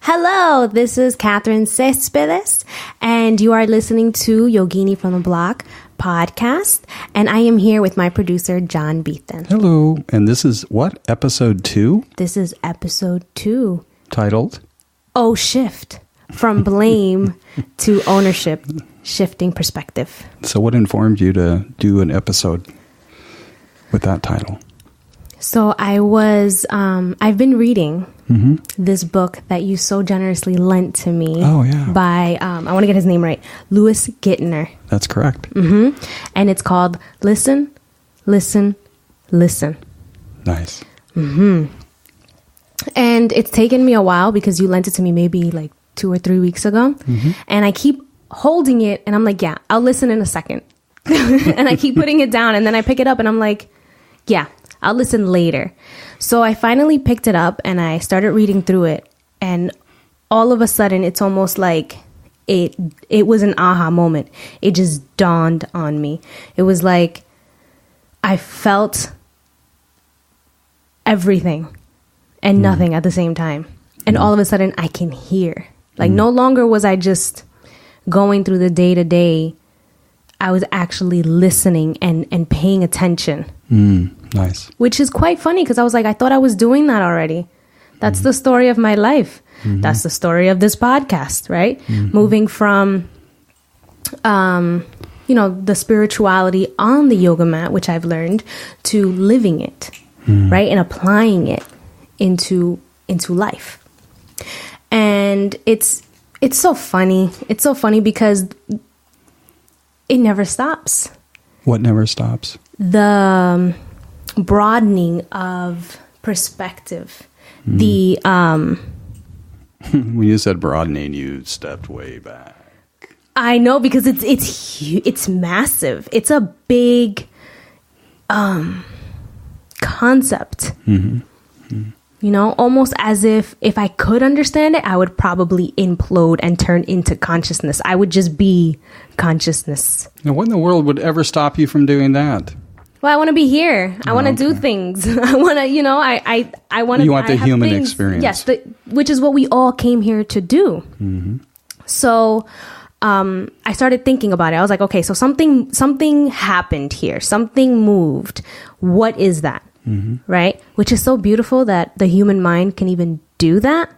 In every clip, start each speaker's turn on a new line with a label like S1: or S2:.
S1: Hello, this is Katherine Cespedes, and you are listening to Yogini from the Block podcast, and I am here with my producer, John Beathan.
S2: Hello, and this is what, episode 2?
S1: This is episode 2.
S2: Titled?
S1: Oh, Shift. From blame to ownership, shifting perspective.
S2: So what informed you to do an episode with that title?
S1: So I've been reading this book that you so generously lent to me.
S2: Oh, yeah.
S1: By, I want to get his name right, Louis Gittner.
S2: That's correct.
S1: Mm-hmm. And it's called Listen, Listen, Listen.
S2: Nice.
S1: Mm-hmm. And it's taken me a while because you lent it to me maybe like 2 or 3 weeks ago. Mm-hmm. And I keep holding it and I'm like, yeah, I'll listen in a second. And I keep putting it down and then I pick it up and I'm like, yeah, I'll listen later. So I finally picked it up and I started reading through it. And all of a sudden, it's almost like it was an aha moment. It just dawned on me. It was like I felt everything and nothing at the same time. And all of a sudden, I can hear. Like no longer was I just going through the day to day. I was actually listening and paying attention.
S2: Nice.
S1: Which is quite funny because I was like, I thought I was doing that already. That's the story of my life. That's the story of this podcast, right? Moving from, the spirituality on the yoga mat, which I've learned, to living it, right? And applying it into life. And it's so funny. It's so funny because it never stops.
S2: What never stops?
S1: The broadening of perspective. The
S2: When you said broadening, you stepped way back.
S1: I know because it's massive. It's a big concept. You know, almost as if I could understand it, I would probably implode and turn into consciousness. I would just be consciousness.
S2: Now, what in the world would ever stop you from doing that?
S1: Well, I want to be here. I want to do things. I want to, I want to.
S2: You want the human experience.
S1: Yes, which is what we all came here to do. So I started thinking about it. I was like, okay, so something happened here. Something moved. What is that? Right? Which is so beautiful that the human mind can even do that.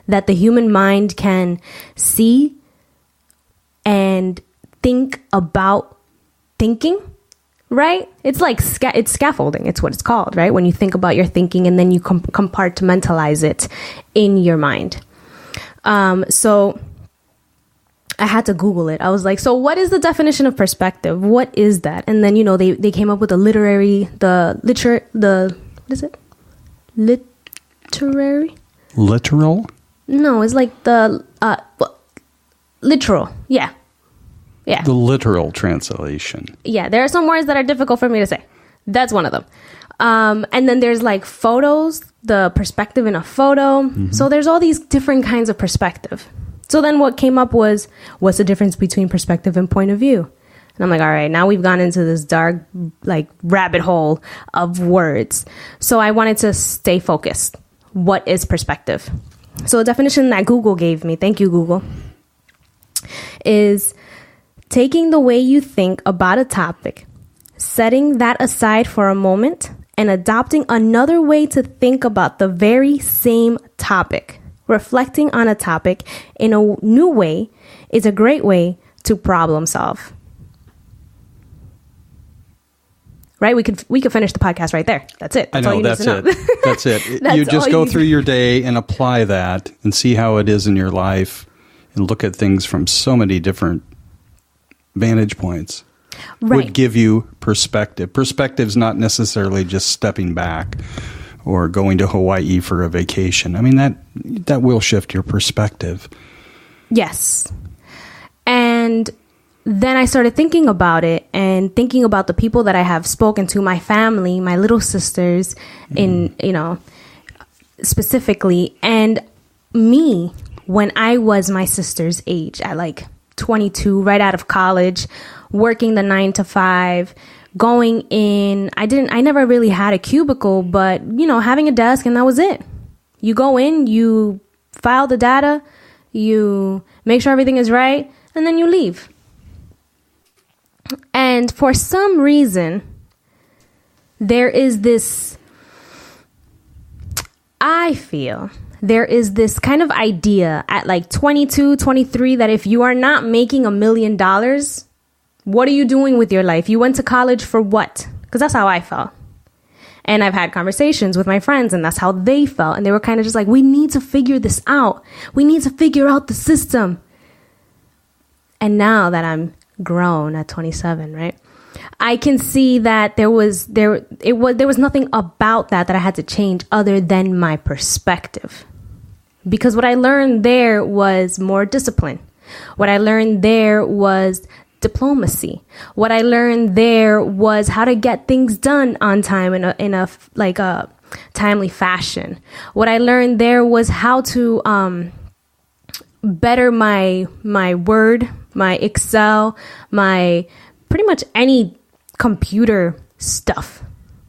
S1: That the human mind can see and think about thinking. Right? It's like it's scaffolding. It's what it's called, right? When you think about your thinking and then you compartmentalize it in your mind. So I had to Google it. I was like, so what is the definition of perspective? What is that? And then, they came up with what is it? Literary?
S2: Literal?
S1: No, it's like the literal. Yeah. Yeah.
S2: The literal translation.
S1: Yeah, there are some words that are difficult for me to say. That's one of them. And then there's like photos, the perspective in a photo. So there's all these different kinds of perspective. So then what came up was, what's the difference between perspective and point of view? And I'm like, all right, now we've gone into this dark, like rabbit hole of words. So I wanted to stay focused. What is perspective? So a definition that Google gave me, thank you, Google, is taking the way you think about a topic, setting that aside for a moment, and adopting another way to think about the very same topic. Reflecting on a topic in a new way is a great way to problem solve. Right? We could finish the podcast right there. That's it.
S2: That's all you need to know. That's it. You just go through your day and apply that and see how it is in your life and look at things from so many different vantage points. Right. Would give you perspective. Perspective's not necessarily just stepping back or going to Hawaii for a vacation. I mean, that will shift your perspective. Yes.
S1: And then I started thinking about it and thinking about the people that I have spoken to, my family, my little sisters, specifically, and me when I was my sister's age at like 22, right out of college, working the 9 to 5, going in. I never really had a cubicle, but having a desk and that was it. You go in, you file the data, you make sure everything is right, and then you leave. And for some reason, there is this kind of idea at like 22, 23 that if you are not making $1 million, what are you doing with your life? You went to college for what? Because that's how I felt. And I've had conversations with my friends, and that's how they felt. And they were kind of just like, we need to figure this out. We need to figure out the system. And now that I'm grown at 27, right? I can see that there was nothing about that I had to change other than my perspective. Because what I learned there was more discipline. What I learned there was diplomacy. What I learned there was how to get things done on time in a timely fashion. What I learned there was how to better my Word, my Excel, my pretty much any computer stuff,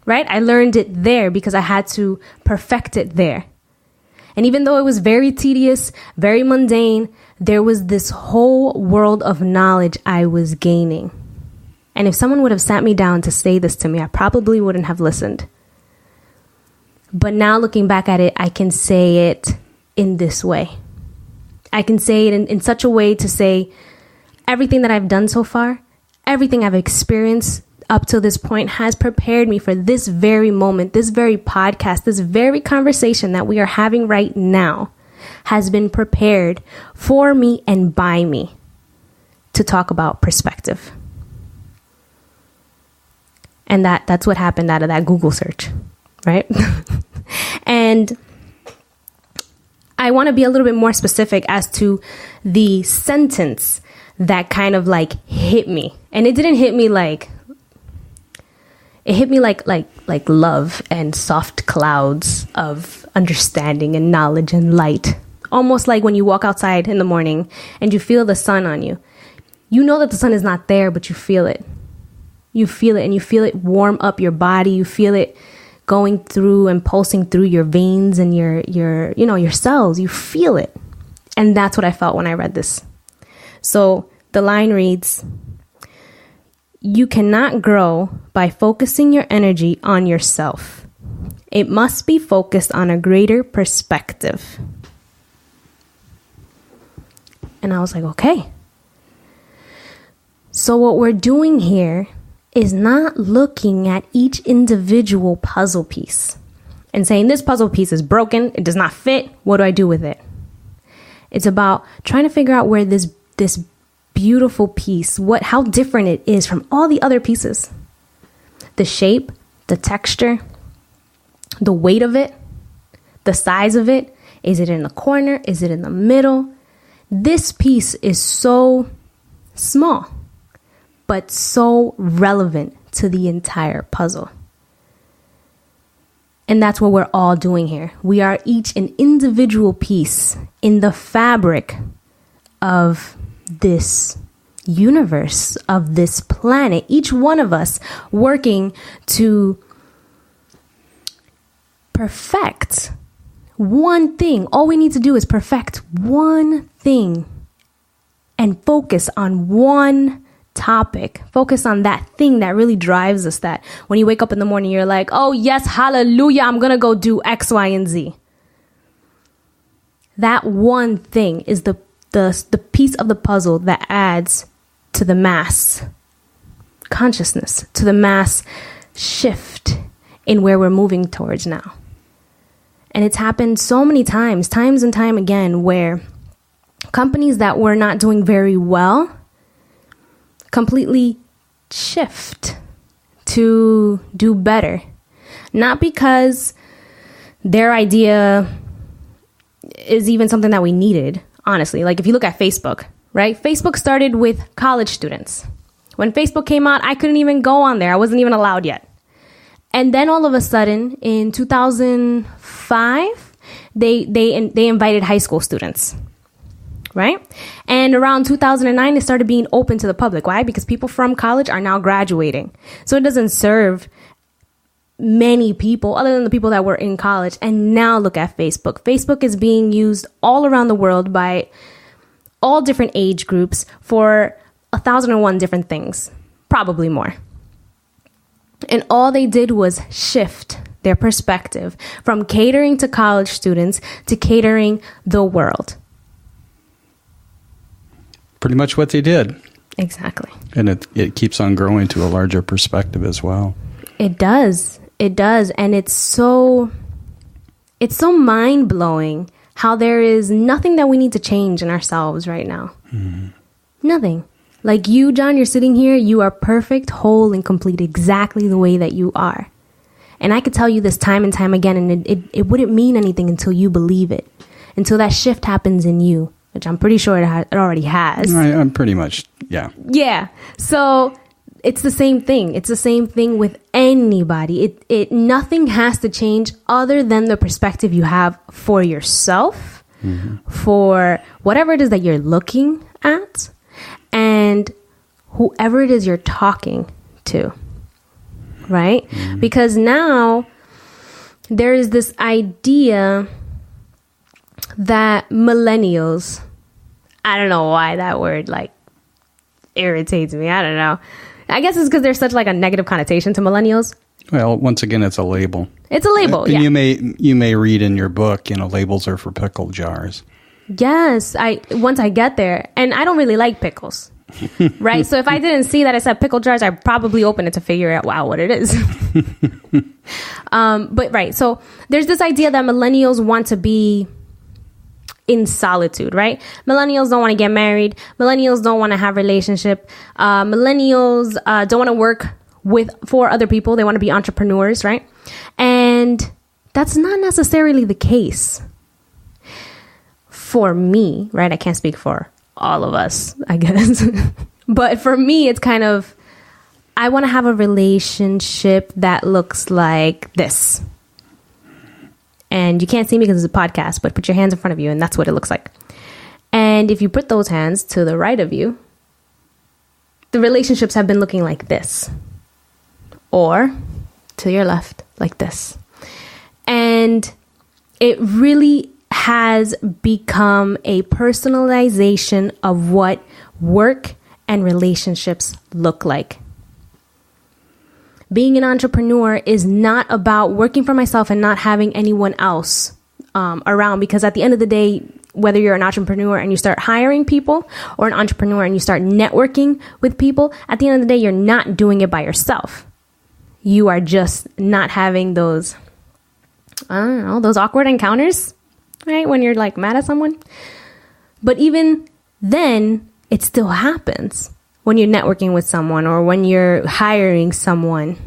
S1: right? I learned it there because I had to perfect it there. And even though it was very tedious, very mundane, there was this whole world of knowledge I was gaining. And if someone would have sat me down to say this to me, I probably wouldn't have listened. But now looking back at it, I can say it in this way. I can say it in such a way to say everything that I've done so far, everything I've experienced up till this point has prepared me for this very moment, this very podcast, this very conversation that we are having right now has been prepared for me and by me to talk about perspective. And that's what happened out of that Google search, right? And I want to be a little bit more specific as to the sentence that kind of like hit me. And it didn't hit me like, it hit me like love and soft clouds of understanding and knowledge and light. Almost like when you walk outside in the morning and you feel the sun on you. You know that the sun is not there, but you feel it. You feel it, and you feel it warm up your body. You feel it going through and pulsing through your veins and your cells. You feel it. And that's what I felt when I read this. So the line reads, "You cannot grow by focusing your energy on yourself. It must be focused on a greater perspective." And I was like, okay. So what we're doing here is not looking at each individual puzzle piece and saying this puzzle piece is broken, it does not fit, what do I do with it? It's about trying to figure out where this beautiful piece, how different it is from all the other pieces. The shape, the texture, the weight of it, the size of it. Is it in the corner? Is it in the middle? This piece is so small, but so relevant to the entire puzzle. And that's what we're all doing here. We are each an individual piece in the fabric of this universe, of this planet. Each one of us working to perfect one thing. All we need to do is perfect one thing and focus on one topic. Focus on that thing that really drives us, that when you wake up in the morning, you're like, oh yes, hallelujah, I'm going to go do X, Y, and Z. That one thing is the piece of the puzzle that adds to the mass consciousness, to the mass shift in where we're moving towards now. And it's happened so many times and time again, where companies that were not doing very well completely shift to do better. Not because their idea is even something that we needed, honestly. Like if you look at Facebook, right? Facebook started with college students. When Facebook came out, I couldn't even go on there. I wasn't even allowed yet. And then all of a sudden, in 2005, they invited high school students, right? And around 2009, it started being open to the public. Why? Because people from college are now graduating. So it doesn't serve many people other than the people that were in college. And now look at Facebook. Facebook is being used all around the world by all different age groups for 1,001 different things, probably more. And all they did was shift their perspective from catering to college students to catering the world.
S2: Pretty much what they did.
S1: Exactly.
S2: And it keeps on growing to a larger perspective as well.
S1: It does. It does. And it's so mind-blowing how there is nothing that we need to change in ourselves right now. Mm-hmm. Nothing. Like you, John, you're sitting here, you are perfect, whole, and complete exactly the way that you are. And I could tell you this time and time again, and it wouldn't mean anything until you believe it, until that shift happens in you, which I'm pretty sure it already has.
S2: I'm pretty much, yeah.
S1: Yeah. So it's the same thing. It's the same thing with anybody. Nothing has to change other than the perspective you have for yourself, mm-hmm. for whatever it is that you're looking at, and whoever it is you're talking to. Right? Mm-hmm. Because now there is this idea that millennials, I don't know why that word like irritates me. I don't know. I guess it's because there's such like a negative connotation to millennials.
S2: Well, once again, it's a label.
S1: It's a label.
S2: And
S1: yeah.
S2: You may read in your book, labels are for pickle jars.
S1: Yes. Once I get there, and I don't really like pickles. Right. So if I didn't see that it said pickle jars, I'd probably open it to figure out what it is. But right. So there's this idea that millennials want to be in solitude, right? Millennials don't want to get married. Millennials don't want to have relationship. Millennials don't want to work for other people. They want to be entrepreneurs, right? And that's not necessarily the case for me, right? I can't speak for all of us, I guess. But for me, it's kind of, I want to have a relationship that looks like this. And you can't see me because it's a podcast, but put your hands in front of you and that's what it looks like. And if you put those hands to the right of you, the relationships have been looking like this. Or to your left, like this. And it really has become a personalization of what work and relationships look like. Being an entrepreneur is not about working for myself and not having anyone else around, because at the end of the day, whether you're an entrepreneur and you start hiring people or an entrepreneur and you start networking with people, at the end of the day, you're not doing it by yourself. You are just not having those, those awkward encounters. Right? When you're like mad at someone. But even then, it still happens when you're networking with someone or when you're hiring someone.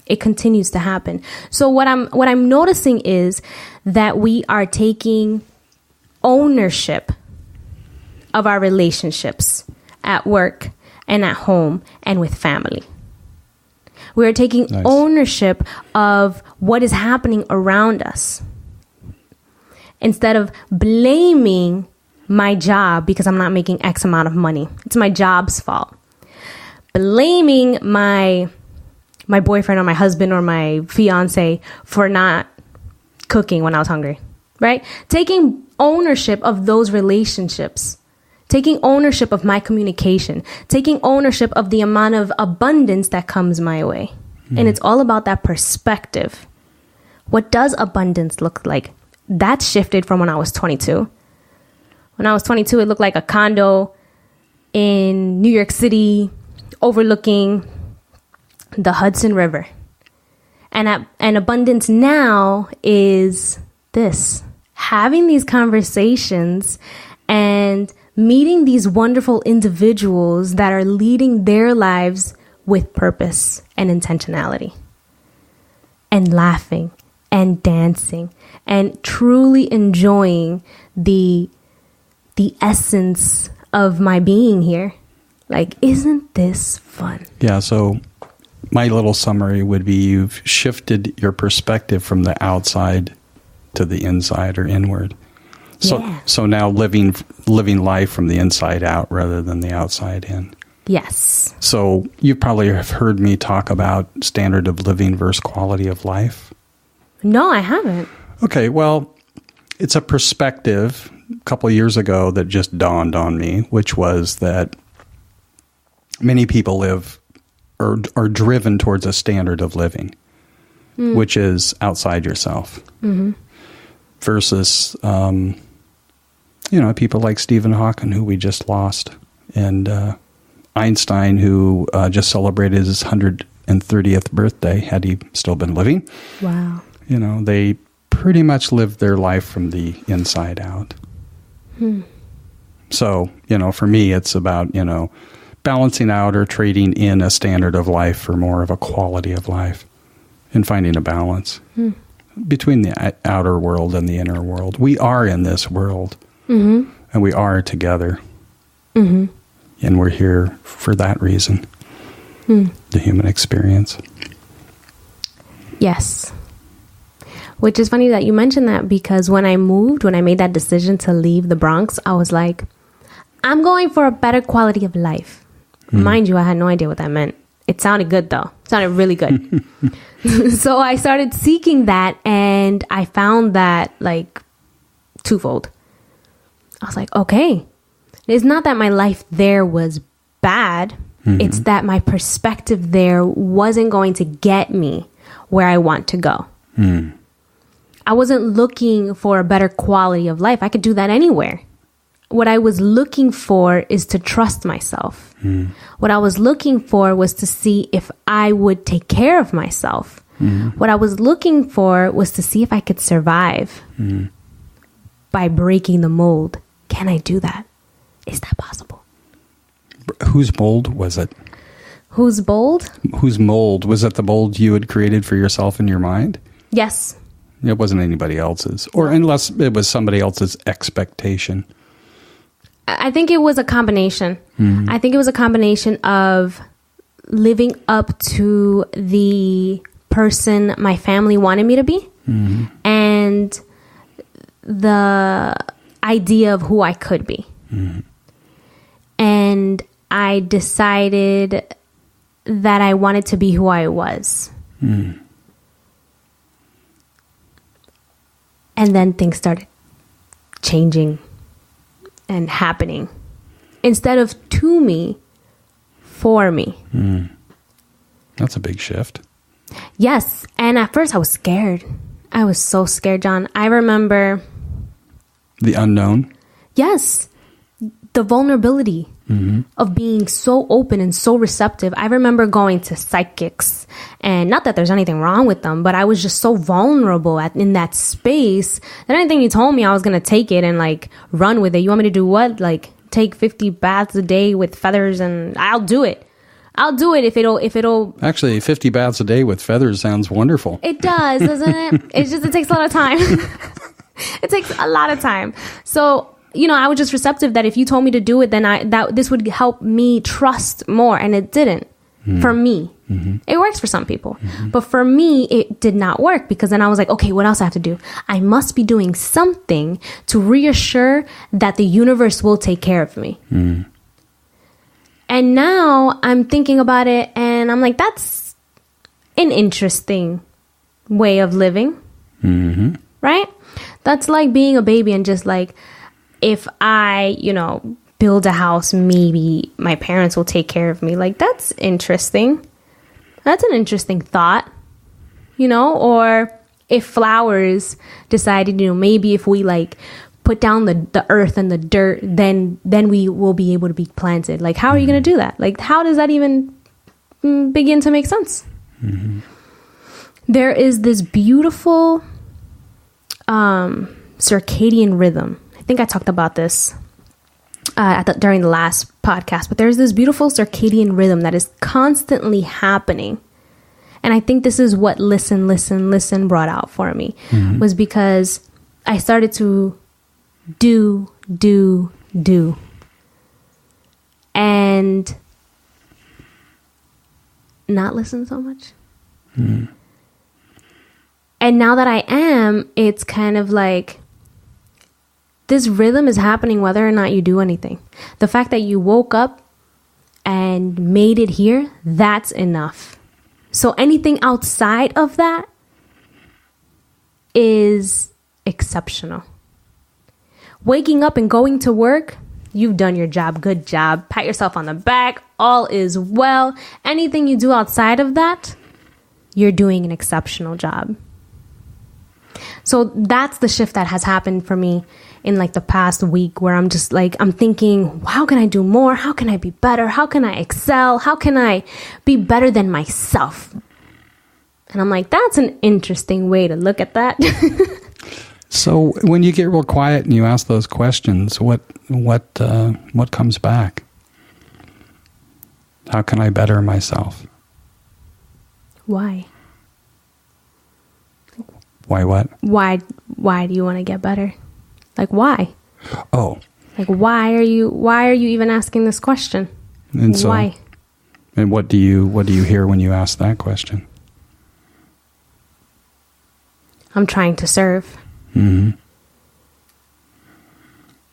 S1: It continues to happen. So what I'm noticing is that we are taking ownership of our relationships at work and at home and with family. We're taking ownership of what is happening around us. Instead of blaming my job because I'm not making X amount of money. It's my job's fault. Blaming my boyfriend or my husband or my fiance for not cooking when I was hungry, right? Taking ownership of those relationships. Taking ownership of my communication. Taking ownership of the amount of abundance that comes my way. Mm. And it's all about that perspective. What does abundance look like? That shifted from when I was 22. When I was 22, it looked like a condo in New York City overlooking the Hudson River. And abundance now is this. Having these conversations and meeting these wonderful individuals that are leading their lives with purpose and intentionality. And laughing and dancing and truly enjoying the essence of my being here. Like, isn't this fun?
S2: Yeah, so my little summary would be you've shifted your perspective from the outside to the inside or inward. So now living life from the inside out rather than the outside in.
S1: Yes.
S2: So you probably have heard me talk about standard of living versus quality of life.
S1: No, I haven't.
S2: Okay, well, it's a perspective a couple of years ago that just dawned on me, which was that many people live or are driven towards a standard of living, which is outside yourself, versus, people like Stephen Hawking, who we just lost, and Einstein, who just celebrated his 130th birthday, had he still been living.
S1: Wow.
S2: They pretty much lived their life from the inside out. So, for me, it's about, balancing out or trading in a standard of life for more of a quality of life and finding a balance between the outer world and the inner world. We are in this world, and we are together, and we're here for that reason, the human experience.
S1: Yes. Which is funny that you mentioned that, because when I made that decision to leave the Bronx, I was like, I'm going for a better quality of life. Mind you, I had no idea what that meant. It sounded good, though. It sounded really good. So I started seeking that, and I found that, twofold. I was like, okay, it's not that my life there was bad. It's that my perspective there wasn't going to get me where I want to go. I wasn't looking for a better quality of life. I could do that anywhere. What I was looking for is to trust myself. What I was looking for was to see if I would take care of myself. What I was looking for was to see if I could survive by breaking the mold. Can I do that? Is that possible?
S2: Whose mold was it?
S1: Whose mold?
S2: Whose mold? Was it the mold you had created for yourself in your mind?
S1: Yes.
S2: It wasn't anybody else's, or unless it was somebody else's expectation.
S1: I think it was a combination. I think it was a combination of living up to the person my family wanted me to be, and the idea of who I could be. And I decided that I wanted to be who I was. And then things started changing and happening. Instead of to me, for me.
S2: That's a big shift.
S1: Yes. And at first I was scared. I was so scared, John. I remember...
S2: The unknown?
S1: Yes. The vulnerability of being so open and so receptive. I remember going to psychics, and not that there's anything wrong with them, but I was just so vulnerable in that space that anything you told me, I was going to take it and run with it. You want me to do what? Take 50 baths a day with feathers, and I'll do it. I'll do it if it'll... Actually,
S2: 50 baths a day with feathers sounds wonderful.
S1: It does, doesn't it? It takes a lot of time. It takes a lot of time. So... I was just receptive that if you told me to do it, then this would help me trust more. And it didn't for me. It works for some people. But for me, it did not work, because then I was like, okay, what else I have to do? I must be doing something to reassure that the universe will take care of me. And now I'm thinking about it, and I'm like, that's an interesting way of living. Right? That's like being a baby and just if I, build a house, maybe my parents will take care of me. That's interesting. That's an interesting thought, or if flowers decided, maybe if we put down the earth and the dirt, then we will be able to be planted. How are you going to do that? How does that even begin to make sense? There is this beautiful circadian rhythm. I think I talked about this during the last podcast, but there's this beautiful circadian rhythm that is constantly happening. And I think this is what listen brought out for me, was because I started to do, and not listen so much. And now that I am, it's kind of this rhythm is happening whether or not you do anything. The fact that you woke up and made it here, that's enough. So anything outside of that is exceptional. Waking up and going to work, you've done your job. Good job. Pat yourself on the back. All is well. Anything you do outside of that, you're doing an exceptional job. So that's the shift that has happened for me in like the past week, where I'm just like, I'm thinking, how can I do more? How can I be better? How can I excel? How can I be better than myself? And I'm like, that's an interesting way to look at that.
S2: So when you get real quiet and you ask those questions, what comes back? How can I better myself?
S1: Why?
S2: Why what?
S1: Why do you want to get better? Like, why?
S2: Oh.
S1: Like, why are you even asking this question?
S2: And so,
S1: why?
S2: And what do you hear when you ask that question?
S1: I'm trying to serve.
S2: Mm-hmm.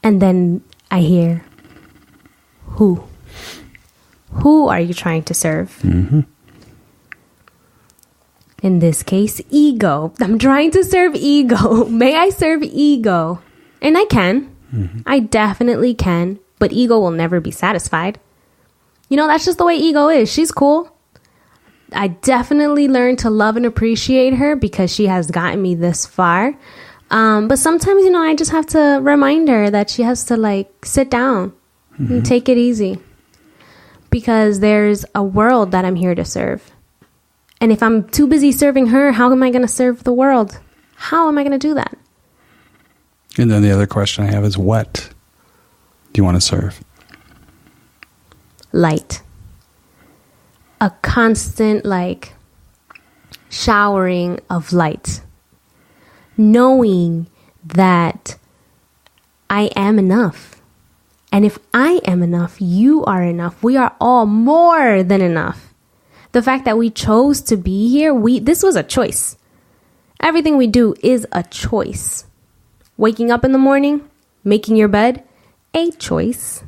S1: And then I hear, who? Who are you trying to serve?
S2: Mm-hmm.
S1: In this case, ego. I'm trying to serve ego. May I serve ego? And I can. Mm-hmm. I definitely can. But ego will never be satisfied. You know, that's just the way ego is. She's cool. I definitely learned to love and appreciate her because she has gotten me this far. But sometimes, you know, I just have to remind her that she has to like sit down and take it easy. Because there's a world that I'm here to serve. And if I'm too busy serving her, how am I going to serve the world? How am I going to do that?
S2: And then the other question I have is, what do you want to serve?
S1: Light. A constant, like, showering of light. Knowing that I am enough. And if I am enough, you are enough. We are all more than enough. The fact that we chose to be here, this was a choice. Everything we do is a choice. Waking up in the morning, making your bed, a choice.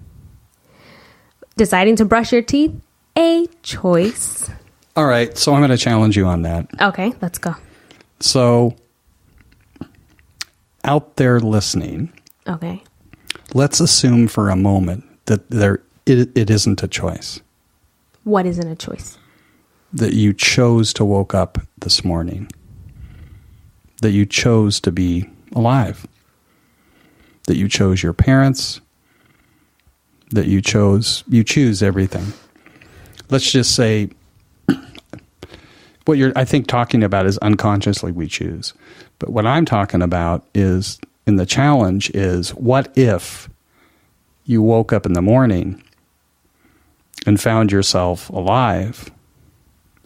S1: Deciding to brush your teeth, a choice.
S2: All right, so I'm going to challenge you on that.
S1: Okay, let's go.
S2: So, out there listening,
S1: okay,
S2: let's assume for a moment that it isn't a choice.
S1: What isn't a choice?
S2: That you chose to woke up this morning. That you chose to be alive. That you chose your parents. That you choose everything. Let's just say, what you're, I think, talking about is unconsciously we choose. But what I'm talking about is, in the challenge is, what if you woke up in the morning and found yourself alive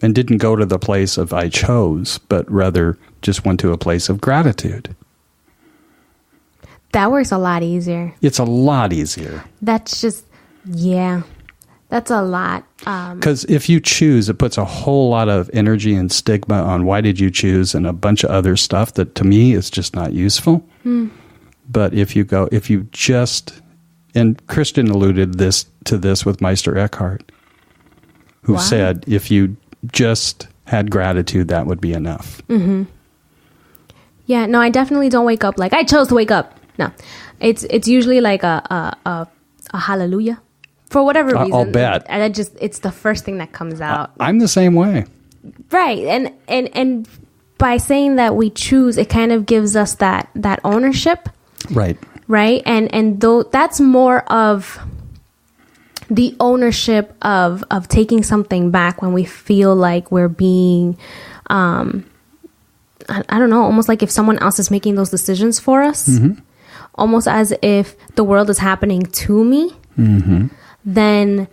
S2: and didn't go to the place of I chose, but rather just went to a place of gratitude?
S1: That works a lot easier.
S2: It's a lot easier.
S1: That's just, yeah, that's a lot.
S2: Because if you choose, it puts a whole lot of energy and stigma on why did you choose and a bunch of other stuff that to me is just not useful. But if you just, and Christian alluded to this with Meister Eckhart, who said, if you just had gratitude, that would be enough.
S1: Mm-hmm. Yeah, no, I definitely don't wake up like I chose to wake up. No, it's usually like a hallelujah for whatever reason.
S2: I'll bet.
S1: And it's the first thing that comes out.
S2: I'm the same way.
S1: Right, and by saying that we choose, it kind of gives us that ownership.
S2: Right.
S1: Right, and though that's more of the ownership of taking something back when we feel like we're being, I don't know, almost like if someone else is making those decisions for us, almost as if the world is happening to me, then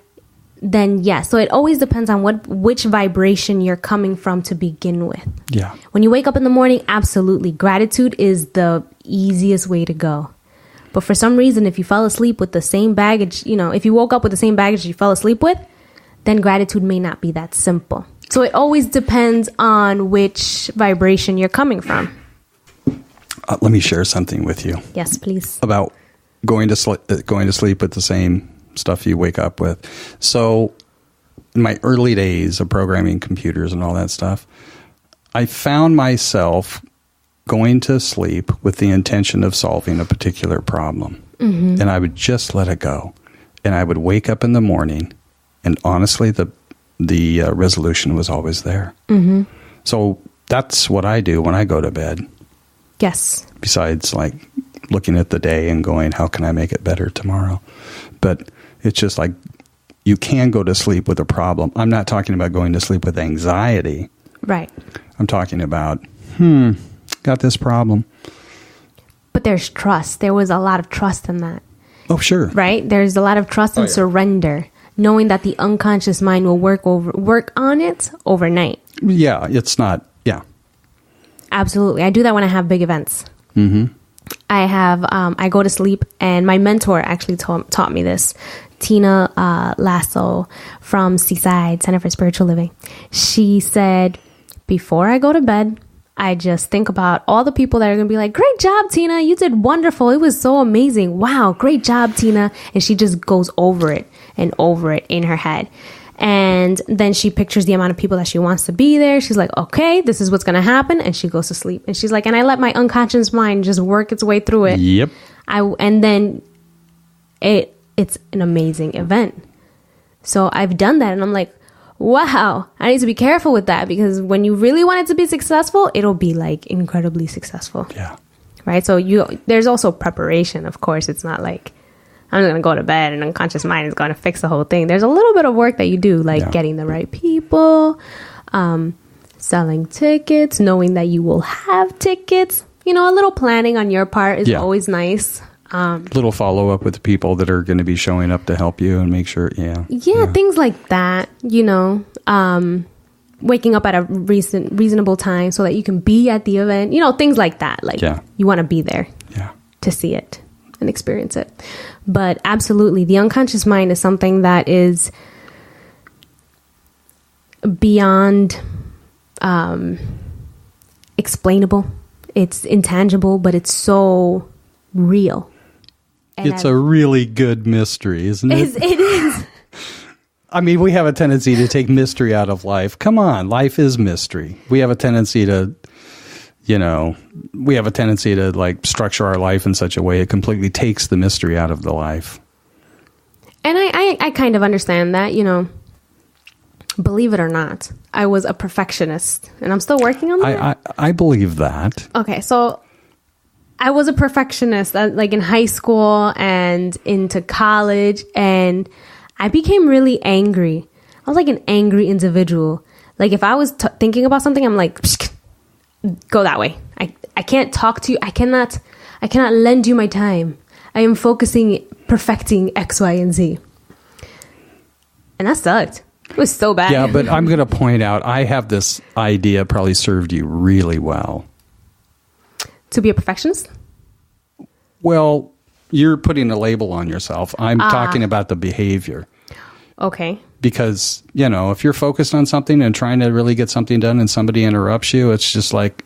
S1: yes. So it always depends on which vibration you're coming from to begin with.
S2: Yeah.
S1: When you wake up in the morning, absolutely, gratitude is the easiest way to go. But for some reason, if you fell asleep with the same baggage, you know, if you woke up with the same baggage you fell asleep with, then gratitude may not be that simple. So it always depends on which vibration you're coming from.
S2: Let me share something with you.
S1: Yes, please.
S2: About going to sleep with the same stuff you wake up with. So in my early days of programming computers and all that stuff, I found myself going to sleep with the intention of solving a particular problem. Mm-hmm. And I would just let it go. And I would wake up in the morning, and honestly, the resolution was always there. Mm-hmm. So that's what I do when I go to bed.
S1: Yes.
S2: Besides, like, looking at the day and going, how can I make it better tomorrow? But it's just like, you can go to sleep with a problem. I'm not talking about going to sleep with anxiety.
S1: Right.
S2: I'm talking about, got this problem.
S1: But there's trust. There was a lot of trust in that.
S2: Oh, sure.
S1: Right? There's a lot of trust and surrender, knowing that the unconscious mind will work on it overnight.
S2: Yeah, it's not, yeah.
S1: Absolutely. I do that when I have big events. Mm-hmm. I go to sleep, and my mentor actually taught me this. Tina Lasso from Seaside Center for Spiritual Living. She said, before I go to bed, I just think about all the people that are going to be like, great job, Tina. You did wonderful. It was so amazing. Wow, great job, Tina. And she just goes over it and over it in her head. And then she pictures the amount of people that she wants to be there. She's like, okay, this is what's going to happen. And she goes to sleep. And she's like, and I let my unconscious mind just work its way through it.
S2: Yep.
S1: And then it's an amazing event. So I've done that, and I'm like, wow, I need to be careful with that, because when you really want it to be successful, it'll be like incredibly successful.
S2: Yeah.
S1: Right. So there's also preparation. Of course, it's not like I'm going to go to bed and unconscious mind is going to fix the whole thing. There's a little bit of work that you do, like getting the right people, selling tickets, knowing that you will have tickets. You know, a little planning on your part is always nice.
S2: Little follow-up with the people that are going to be showing up to help you and make sure,
S1: things like that, you know, waking up at a reasonable time so that you can be at the event, you know, things like that. Like, you want to be there to see it and experience it. But absolutely, the unconscious mind is something that is beyond explainable. It's intangible, but it's so real. And
S2: it's a really good mystery, isn't it?
S1: It is.
S2: I mean, we have a tendency to take mystery out of life. Come on, life is mystery. We have a tendency to, like structure our life in such a way it completely takes the mystery out of the life.
S1: And I kind of understand that, you know. Believe it or not, I was a perfectionist, and I'm still working on that.
S2: I believe that. Okay,
S1: so I was a perfectionist, like in high school and into college, and I became really angry. I was like an angry individual. Like if I was thinking about something, I'm like, go that way. I can't talk to you. I cannot lend you my time. I am perfecting X, Y, and Z. And that sucked. It was so bad.
S2: Yeah, but I'm going to point out, I have this idea probably served you really well.
S1: To be a perfectionist?
S2: Well, you're putting a label on yourself. I'm talking about the behavior.
S1: Okay.
S2: Because, if you're focused on something and trying to really get something done and somebody interrupts you, it's just like,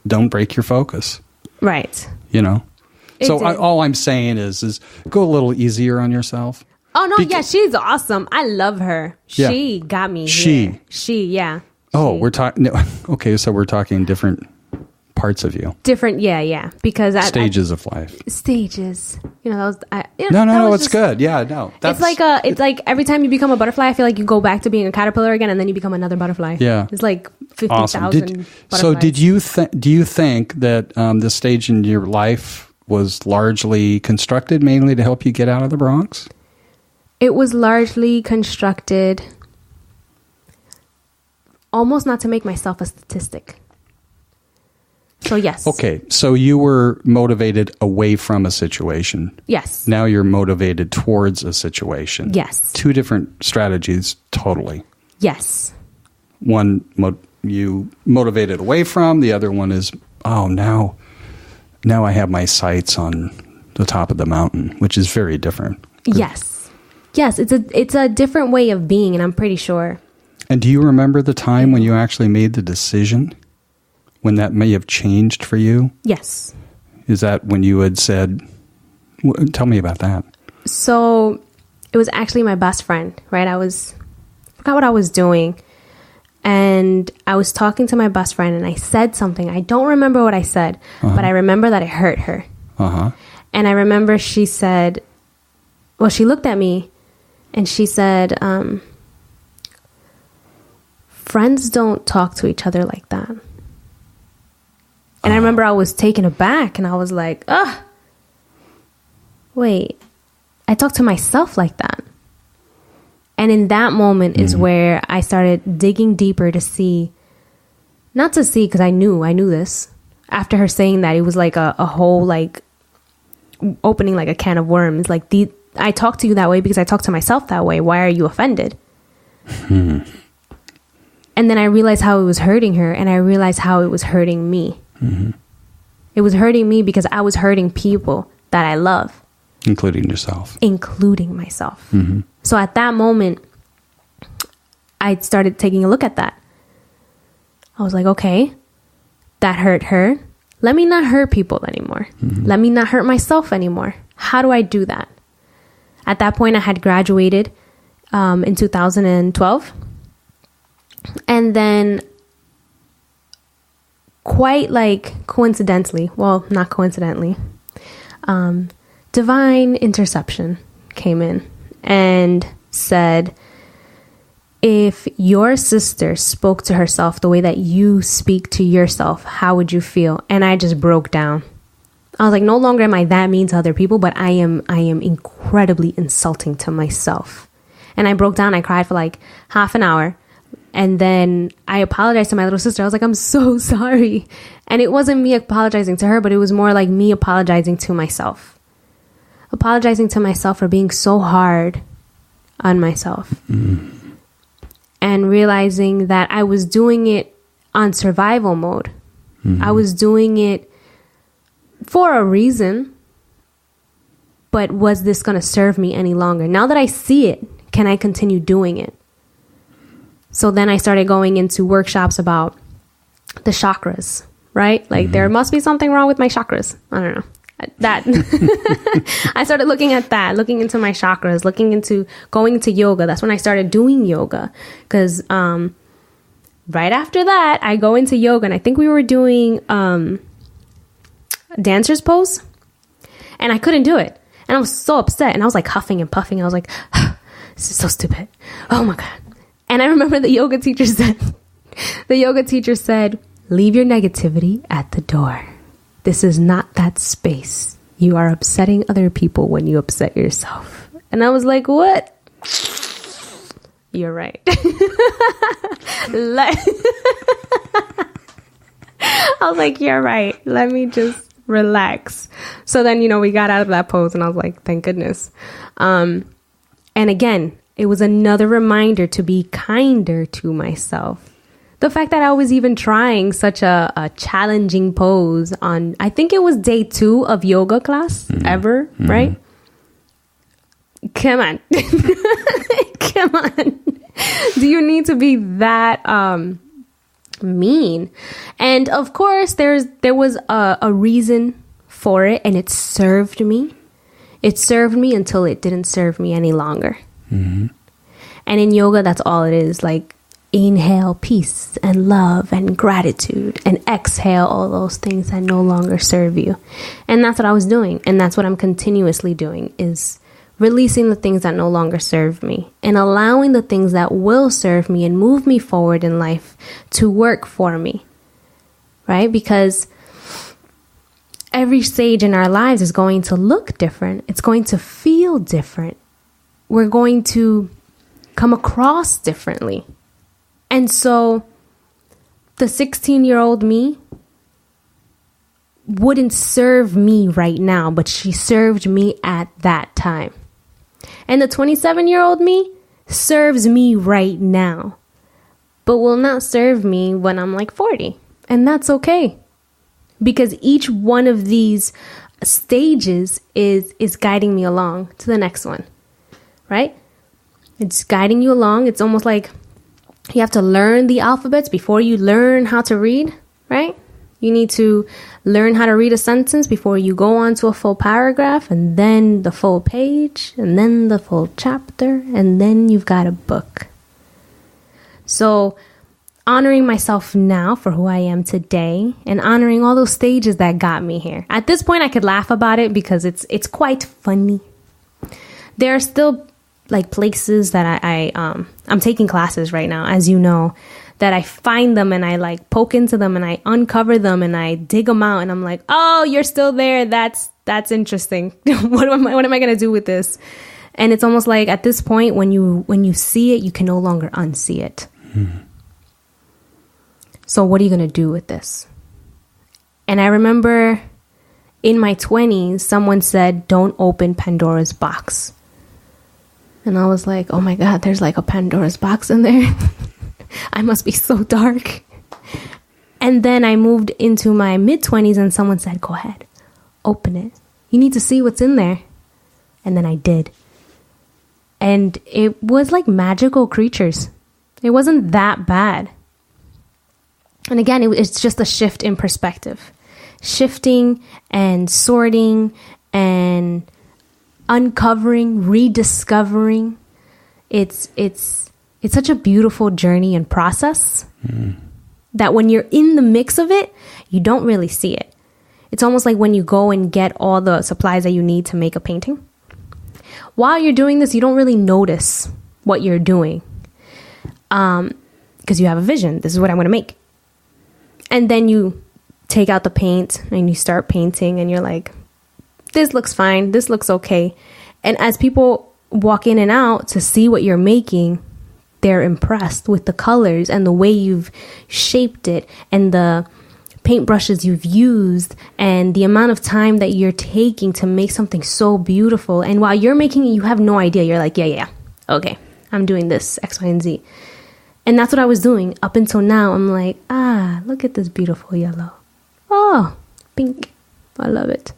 S2: don't break your focus.
S1: Right.
S2: All I'm saying is go a little easier on yourself.
S1: Oh, no, she's awesome. I love her.
S2: Yeah.
S1: She got me here. Yeah.
S2: Oh, we're talking... Okay, so we're talking different parts of you.
S1: Different, yeah. Because
S2: stages of life.
S1: Stages.
S2: No, it's good. Yeah, no.
S1: It's like every time you become a butterfly, I feel like you go back to being a caterpillar again, and then you become another butterfly.
S2: Yeah.
S1: It's like 50,000 butterflies.
S2: So do you think that this stage in your life was largely constructed mainly to help you get out of the Bronx?
S1: It was largely constructed almost not to make myself a statistic. So, yes.
S2: Okay. So you were motivated away from a situation.
S1: Yes.
S2: Now you're motivated towards a situation.
S1: Yes.
S2: Two different strategies, totally.
S1: Yes.
S2: One you motivated away from. The other one is, now I have my sights on the top of the mountain, which is very different.
S1: Yes. Yes, it's a different way of being, and I'm pretty sure.
S2: And do you remember the time when you actually made the decision? When that may have changed for you?
S1: Yes.
S2: Is that when you had said, tell me about that.
S1: So it was actually my best friend, right? Forgot what I was doing. And I was talking to my best friend and I said something. I don't remember what I said, but I remember that it hurt her. And I remember she said, well, she looked at me and she said, friends don't talk to each other like that. And I remember I was taken aback and I was like, wait, I talk to myself like that. And in that moment is where I started digging deeper to see, not to see because I knew this. After her saying that, it was like a whole like opening like a can of worms. Like I talk to you that way because I talk to myself that way. Why are you offended? And then I realized how it was hurting her and I realized how it was hurting me. It was hurting me because I was hurting people that I love.
S2: Including yourself.
S1: Including myself. So at that moment, I started taking a look at that. I was like, okay, that hurt her. Let me not hurt people anymore. Let me not hurt myself anymore. How do I do that? At that point, I had graduated in 2012. And then quite like coincidentally, well, not coincidentally, divine interception came in and said, if your sister spoke to herself the way that you speak to yourself, how would you feel? And I just broke down. I was like, no longer am I that mean to other people, but I am incredibly insulting to myself. And I broke down. I cried for like half an hour. And then I apologized to my little sister. I was like, I'm so sorry. And it wasn't me apologizing to her, but it was more like me apologizing to myself. Apologizing to myself for being so hard on myself. And realizing that I was doing it on survival mode. I was doing it for a reason. But was this going to serve me any longer? Now that I see it, can I continue doing it? So then I started going into workshops about the chakras, right? Like there must be something wrong with my chakras. I don't know. That I started looking at that, looking into my chakras, looking into going into yoga. That's when I started doing yoga. Because right after that, I go into yoga. And I think we were doing dancer's pose. And I couldn't do it. And I was so upset. And I was like huffing and puffing. I was like, this is so stupid. Oh my God. And I remember the yoga teacher said, leave your negativity at the door. This is not that space. You are upsetting other people when you upset yourself. And I was like, what? You're right. I was like, you're right. Let me just relax. So then, we got out of that pose and I was like, thank goodness. And again, it was another reminder to be kinder to myself. The fact that I was even trying such a challenging pose on, I think it was day 2 of yoga class ever, right? Come on. Come on. Do you need to be that mean? And of course, there was a reason for it, and it served me. It served me until it didn't serve me any longer. And in yoga, that's all it is. Like, inhale peace and love and gratitude, and exhale all those things that no longer serve you. And that's what I was doing. And that's what I'm continuously doing, is releasing the things that no longer serve me and allowing the things that will serve me and move me forward in life to work for me. Right? Because every stage in our lives is going to look different. It's going to feel different. We're going to come across differently. And so the 16-year-old me wouldn't serve me right now, but she served me at that time. And the 27-year-old me serves me right now, but will not serve me when I'm like 40. And that's okay. Because each one of these stages is guiding me along to the next one. Right? It's guiding you along. It's almost like you have to learn the alphabets before you learn how to read, right? You need to learn how to read a sentence before you go on to a full paragraph, and then the full page, and then the full chapter, and then you've got a book. So honoring myself now for who I am today, and honoring all those stages that got me here. At this point, I could laugh about it because it's quite funny. There are still like places that I'm taking classes right now, as you know, that I find them and I like poke into them and I uncover them and I dig them out and I'm like, oh, you're still there. That's interesting. What am I going to do with this? And it's almost like at this point, when you see it, you can no longer unsee it. So what are you going to do with this? And I remember in my 20s, someone said, don't open Pandora's box. And I was like, oh my God, there's like a Pandora's box in there. I must be so dark. And then I moved into my mid-20s and someone said, go ahead, open it. You need to see what's in there. And then I did. And it was like magical creatures. It wasn't that bad. And again, it's just a shift in perspective. Shifting and sorting and uncovering, rediscovering. It's such a beautiful journey and process that when you're in the mix of it, you don't really see it. It's almost like when you go and get all the supplies that you need to make a painting. While you're doing this, you don't really notice what you're doing because you have a vision. This is what I'm going to make. And then you take out the paint and you start painting and you're like, this looks fine. This looks okay. And as people walk in and out to see what you're making, they're impressed with the colors and the way you've shaped it and the paintbrushes you've used and the amount of time that you're taking to make something so beautiful. And while you're making it, you have no idea. You're like, yeah, okay, I'm doing this X, Y, and Z. And that's what I was doing up until now. I'm like, look at this beautiful yellow. Oh, pink. I love it.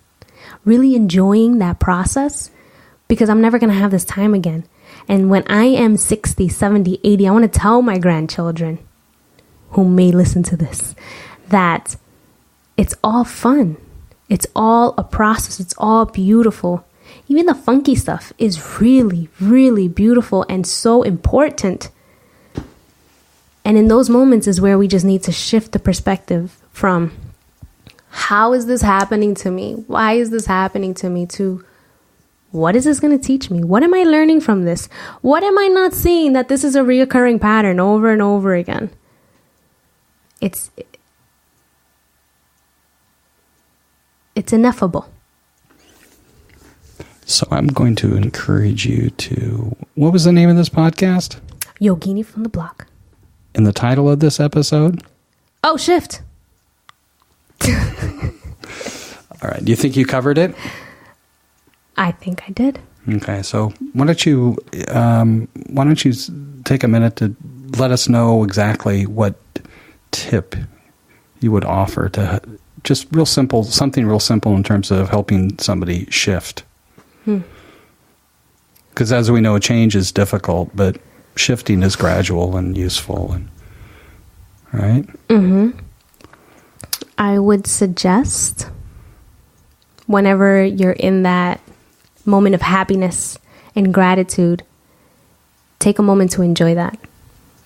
S1: Really enjoying that process because I'm never going to have this time again. And when I am 60, 70, 80, I want to tell my grandchildren who may listen to this that it's all fun. It's all a process. It's all beautiful. Even the funky stuff is really, really beautiful and so important. And in those moments is where we just need to shift the perspective from how is this happening to me? Why is this happening to me? To what is this going to teach me? What am I learning from this? What am I not seeing that this is a reoccurring pattern over and over again? It's ineffable.
S2: So I'm going to encourage you to, what was the name of this podcast?
S1: Yogini from the Block.
S2: And the title of this episode?
S1: Oh, shift.
S2: All right. Do you think you covered it?
S1: I think I did.
S2: Okay. So why don't you take a minute to let us know exactly what tip you would offer to just real simple, something real simple in terms of helping somebody shift. Because as we know, change is difficult, but shifting is gradual and useful. And right? Mm-hmm.
S1: I would suggest whenever you're in that moment of happiness and gratitude, take a moment to enjoy that.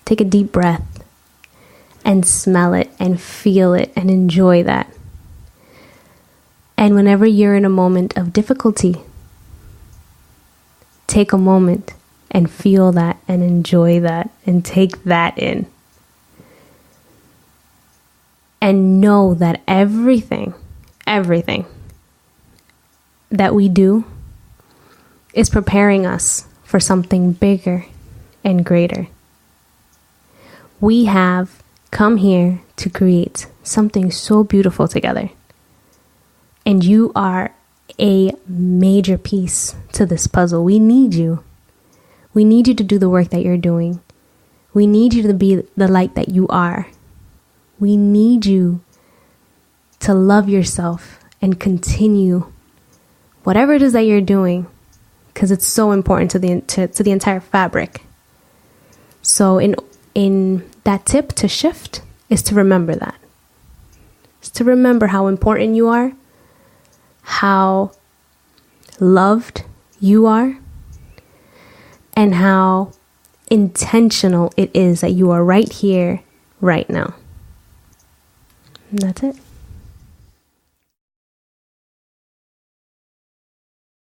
S1: Take a deep breath and smell it and feel it and enjoy that. And whenever you're in a moment of difficulty, take a moment and feel that and enjoy that and take that in. And know that everything that we do is preparing us for something bigger and greater. We have come here to create something so beautiful together. And you are a major piece to this puzzle. We need you. We need you to do the work that you're doing. We need you to be the light that you are. We need you to love yourself and continue whatever it is that you're doing, because it's so important to the entire fabric. So in that tip to shift is to remember that. is to remember how important you are, how loved you are, and how intentional it is that you are right here, right now. And that's it.